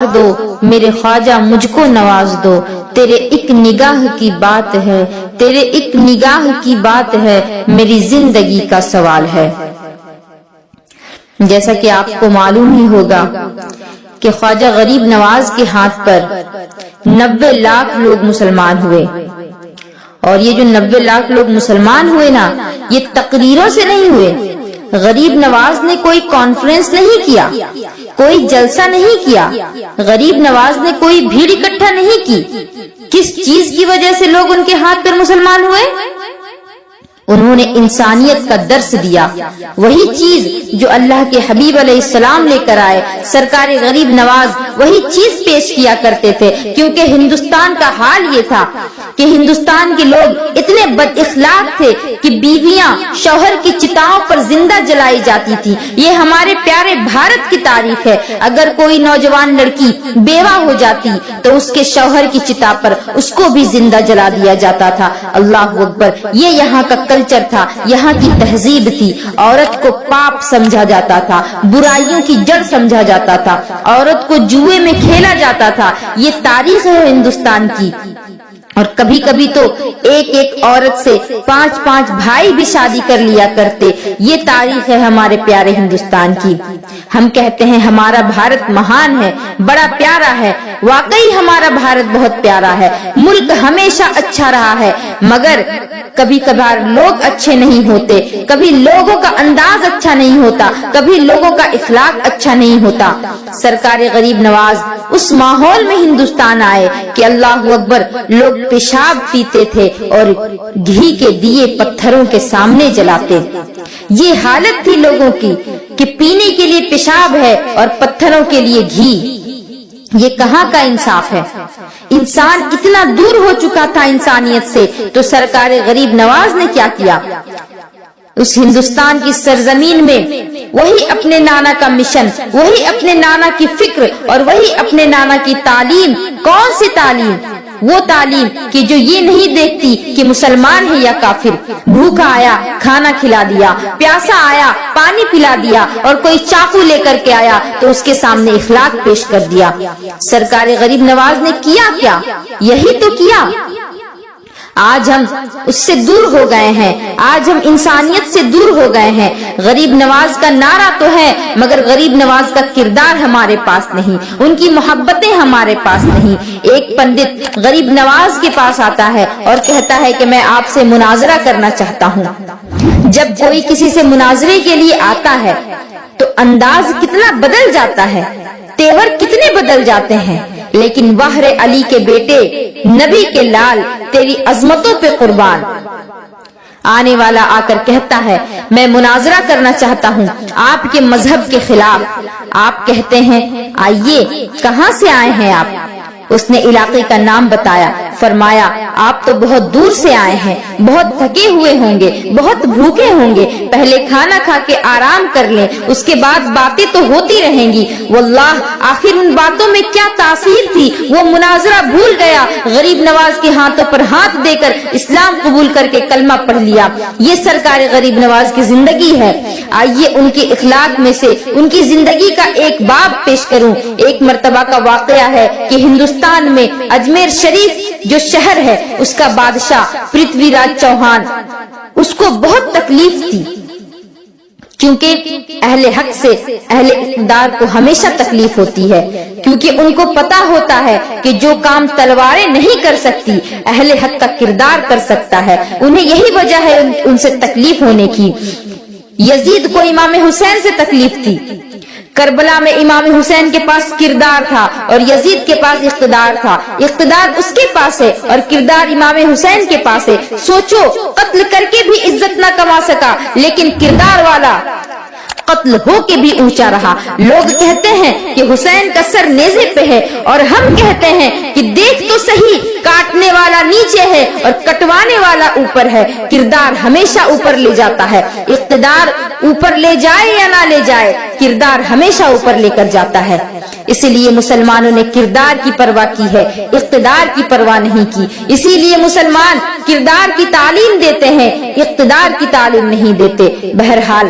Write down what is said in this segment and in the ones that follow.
دو میرے خواجہ مجھ کو نواز دو، تیرے ایک نگاہ کی بات ہے، تیرے ایک نگاہ کی بات ہے، میری زندگی کا سوال ہے۔ جیسا کہ آپ کو معلوم ہی ہوگا کہ خواجہ غریب نواز کے ہاتھ پر 90 لاکھ لوگ مسلمان ہوئے، اور یہ جو 90 لاکھ لوگ مسلمان ہوئے نا، یہ تقریروں سے نہیں ہوئے۔ غریب نواز نے کوئی کانفرنس نہیں کیا، کوئی جلسہ نہیں کیا، غریب نواز نے کوئی بھیڑ اکٹھا نہیں کی۔ کس چیز کی وجہ سے لوگ ان کے ہاتھ پر مسلمان ہوئے؟ انہوں نے انسانیت کا درس دیا، وہی چیز جو اللہ کے حبیب علیہ السلام لے کر آئے۔ سرکار غریب نواز وہی چیز پیش کیا کرتے تھے، کیونکہ ہندوستان کا حال یہ تھا کہ ہندوستان کے لوگ اتنے بد اخلاق تھے کہ بیویاں شوہر کی چتاؤں پر زندہ جلائی جاتی تھی۔ یہ ہمارے پیارے بھارت کی تاریخ ہے۔ اگر کوئی نوجوان لڑکی بیوہ ہو جاتی تو اس کے شوہر کی چتا پر اس کو بھی زندہ جلا دیا جاتا تھا۔ اللہ اکبر! یہ یہاں کا کلچر تھا، یہاں کی تہذیب تھی۔ عورت کو پاپ سمجھا جاتا تھا، برائیوں کی جڑ سمجھا جاتا تھا، عورت کو جوئے میں کھیلا جاتا تھا۔ یہ تاریخ ہے ہندوستان کی۔ اور کبھی کبھی تو ایک ایک عورت سے 5 بھائی بھی شادی کر لیا کرتے۔ یہ تاریخ ہے ہمارے پیارے ہندوستان کی۔ ہم کہتے ہیں ہمارا بھارت مہان ہے، بڑا پیارا ہے۔ واقعی ہمارا بھارت بہت پیارا ہے، ملک ہمیشہ اچھا رہا ہے، مگر کبھی کبھار لوگ اچھے نہیں ہوتے، کبھی لوگوں کا انداز اچھا نہیں ہوتا، کبھی لوگوں کا اخلاق اچھا نہیں ہوتا۔ سرکار غریب نواز اس ماحول میں ہندوستان آئے کہ اللہ اکبر، لوگ پیشاب پیتے تھے اور گھی کے دیے پتھروں کے سامنے جلاتے۔ یہ حالت تھی لوگوں کی کہ پینے کے لیے پیشاب ہے اور پتھروں کے لیے گھی۔ یہ کہاں کا انصاف ہے؟ انسان اتنا دور ہو چکا تھا انسانیت سے، تو سرکار غریب نواز نے کیا کیا؟ اس ہندوستان کی سرزمین میں وہی اپنے نانا کا مشن، وہی اپنے نانا کی فکر اور وہی اپنے نانا کی تعلیم۔ کون سی تعلیم؟ وہ تعلیم کہ جو یہ نہیں دیکھتی کہ مسلمان ہے یا کافر۔ بھوکا آیا کھانا کھلا دیا، پیاسا آیا پانی پلا دیا، اور کوئی چاقو لے کر کے آیا تو اس کے سامنے اخلاق پیش کر دیا۔ سرکار غریب نواز نے کیا کیا؟ یہی تو کیا۔ آج ہم اس سے دور ہو گئے ہیں، آج ہم انسانیت سے دور ہو گئے ہیں۔ غریب نواز کا نعرہ تو ہے، مگر غریب نواز کا کردار ہمارے پاس نہیں، ان کی محبتیں ہمارے پاس نہیں۔ ایک پنڈت غریب نواز کے پاس آتا ہے اور کہتا ہے کہ میں آپ سے مناظرہ کرنا چاہتا ہوں۔ جب کوئی کسی سے مناظرے کے لیے آتا ہے تو انداز کتنا بدل جاتا ہے، تیور کتنے بدل جاتے ہیں، لیکن بہر علی کے بیٹے، نبی کے لال، تیری عظمتوں پہ قربان۔ آنے والا آ کر کہتا ہے میں مناظرہ کرنا چاہتا ہوں آپ کے مذہب کے خلاف۔ آپ کہتے ہیں آئیے، کہاں سے آئے ہیں آپ؟ اس نے علاقے کا نام بتایا، فرمایا آپ تو بہت دور سے آئے ہیں، بہت تھکے ہوئے ہوں گے، بہت بھوکے ہوں گے، پہلے کھانا کھا کے آرام کر لیں، اس کے بعد باتیں تو ہوتی رہیں گی۔ واللہ آخر ان باتوں میں کیا تاثیر تھی؟ وہ مناظرہ بھول گیا، غریب نواز کے ہاتھوں پر ہاتھ دے کر اسلام قبول کر کے کلمہ پڑھ لیا۔ یہ سرکار غریب نواز کی زندگی ہے۔ آئیے ان کے اخلاق میں سے ان کی زندگی کا ایک باب پیش کروں۔ ایک مرتبہ کا واقعہ ہے کہ ہندوستان میں اجمیر شریف جو شہر ہے، اس کا بادشاہ پرتھوی راج چوہان، اس کو بہت تکلیف تھی، کیونکہ اہل حق سے اہل اقتدار کو ہمیشہ تکلیف ہوتی ہے، کیونکہ ان کو پتا ہوتا ہے کہ جو کام تلواریں نہیں کر سکتی، اہل حق کا کردار کر سکتا ہے۔ انہیں یہی وجہ ہے ان سے تکلیف ہونے کی۔ یزید کو امام حسین سے تکلیف تھی۔ کربلا میں امام حسین کے پاس کردار تھا اور یزید کے پاس اقتدار تھا۔ اقتدار اس کے پاس ہے اور کردار امام حسین کے پاس ہے۔ سوچو، قتل کر کے بھی عزت نہ کما سکا، لیکن کردار والا قتل ہو کے بھی اونچا رہا۔ لوگ کہتے ہیں کہ حسین کا سر نیزے پہ ہے، اور ہم کہتے ہیں کہ دیکھ تو صحیح، کاٹنے والا نیچے ہے اور کٹوانے والا اوپر ہے۔ کردار ہمیشہ اوپر لے جاتا ہے۔ اقتدار اوپر لے جائے یا نہ لے جائے، کردار ہمیشہ اوپر لے کر جاتا ہے۔ اسی لیے مسلمانوں نے کردار کی پرواہ کی ہے، اقتدار کی پرواہ نہیں کی۔ اسی لیے مسلمان کردار کی تعلیم دیتے ہیں، اقتدار کی تعلیم نہیں دیتے۔ بہرحال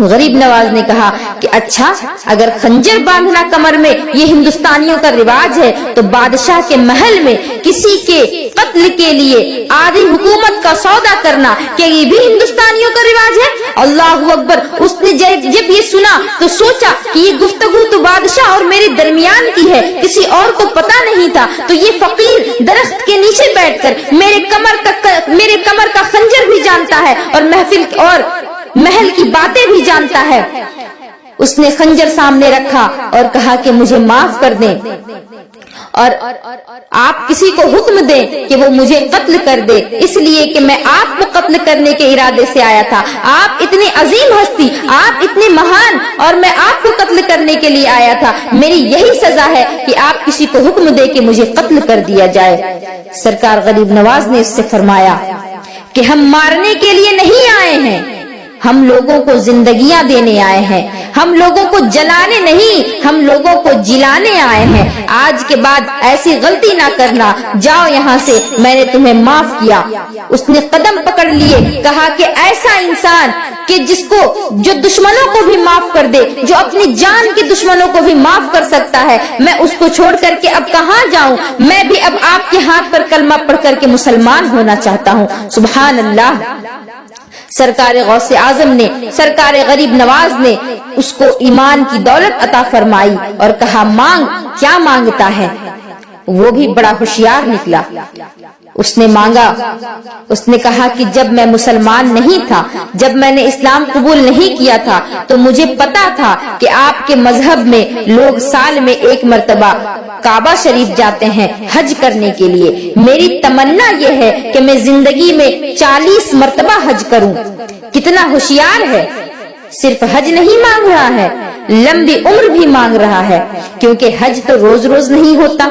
غریب نواز نے کہا کہ اچھا، اگر خنجر باندھنا کمر میں یہ ہندوستانیوں کا رواج ہے تو بادشاہ کے محل میں کسی کے قتل کے لیے آدھی حکومت کا سودا کرنا کیا یہ بھی ہندوستانیوں کا رواج ہے؟ اللہ اکبر! اس نے جب یہ سنا تو سوچا کہ یہ گفتگو تو بادشاہ اور میرے درمیان کی ہے، کسی اور کو پتا نہیں تھا، تو یہ فقیر درخت کے نیچے بیٹھ کر میرے کمر کا خنجر بھی جانتا ہے اور محل کی باتیں بھی جانتا ہے۔ اس نے خنجر سامنے رکھا اور کہا کہ مجھے معاف کر دیں اور آپ کسی کو حکم دیں کہ وہ مجھے قتل کر دے، اس لیے کہ میں آپ کو قتل کرنے کے ارادے سے آیا تھا۔ آپ اتنی عظیم ہستی، آپ اتنے مہان، اور میں آپ کو قتل کرنے کے لیے آیا تھا۔ میری یہی سزا ہے کہ آپ کسی کو حکم دے کہ مجھے قتل کر دیا جائے۔ سرکار غریب نواز نے اس سے فرمایا کہ ہم مارنے کے لیے نہیں آئے ہیں، ہم لوگوں کو زندگیاں دینے آئے ہیں، ہم لوگوں کو جلانے نہیں، ہم لوگوں کو جلانے آئے ہیں۔ آج کے بعد ایسی غلطی نہ کرنا، جاؤ یہاں سے، میں نے تمہیں معاف کیا۔ اس نے قدم پکڑ لیے، کہا کہ ایسا انسان کہ جو دشمنوں کو بھی معاف کر دے، جو اپنی جان کے دشمنوں کو بھی معاف کر سکتا ہے، میں اس کو چھوڑ کر کے اب کہاں جاؤں؟ میں بھی اب آپ کے ہاتھ پر کلمہ پڑھ کر کے مسلمان ہونا چاہتا ہوں۔ سبحان اللہ! سرکار غوث اعظم نے، سرکار غریب نواز نے اس کو ایمان کی دولت عطا فرمائی اور کہا مانگ، کیا مانگتا ہے؟ وہ بھی بڑا ہوشیار نکلا۔ اس نے مانگا، اس نے کہا کہ جب میں مسلمان نہیں تھا، جب میں نے اسلام قبول نہیں کیا تھا تو مجھے پتا تھا کہ آپ کے مذہب میں لوگ سال میں ایک مرتبہ کعبہ شریف جاتے ہیں حج کرنے کے لیے۔ میری تمنا یہ ہے کہ میں زندگی میں 40 مرتبہ حج کروں۔ کتنا ہوشیار ہے! صرف حج نہیں مانگ رہا ہے، لمبی عمر بھی مانگ رہا ہے، کیونکہ حج تو روز روز نہیں ہوتا۔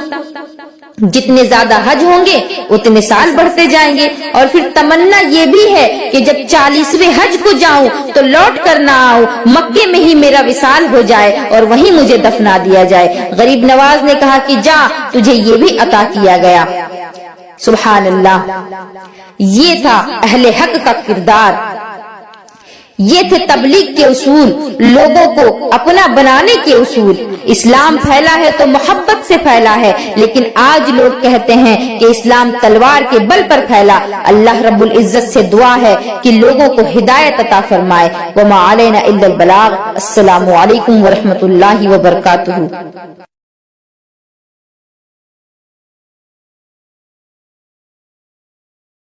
جتنے زیادہ حج ہوں گے اتنے سال بڑھتے جائیں گے، اور پھر تمنا یہ بھی ہے کہ جب 40ویں حج کو جاؤں تو لوٹ کر نہ آؤں، مکے میں ہی میرا وصال ہو جائے اور وہیں مجھے دفنا دیا جائے۔ غریب نواز نے کہا کہ جا، تجھے یہ بھی عطا کیا گیا۔ سبحان اللہ! یہ تھا اہل حق کا کردار، یہ تھے تبلیغ کے اصول، لوگوں کو اپنا بنانے کے اصول۔ اسلام پھیلا ہے تو محبت سے پھیلا ہے، لیکن آج لوگ کہتے ہیں کہ اسلام تلوار کے بل پر پھیلا۔ اللہ رب العزت سے دعا ہے کہ لوگوں کو ہدایت عطا فرمائے۔ وما علینا الا البلاغ۔ السلام علیکم ورحمۃ اللہ وبرکاتہ۔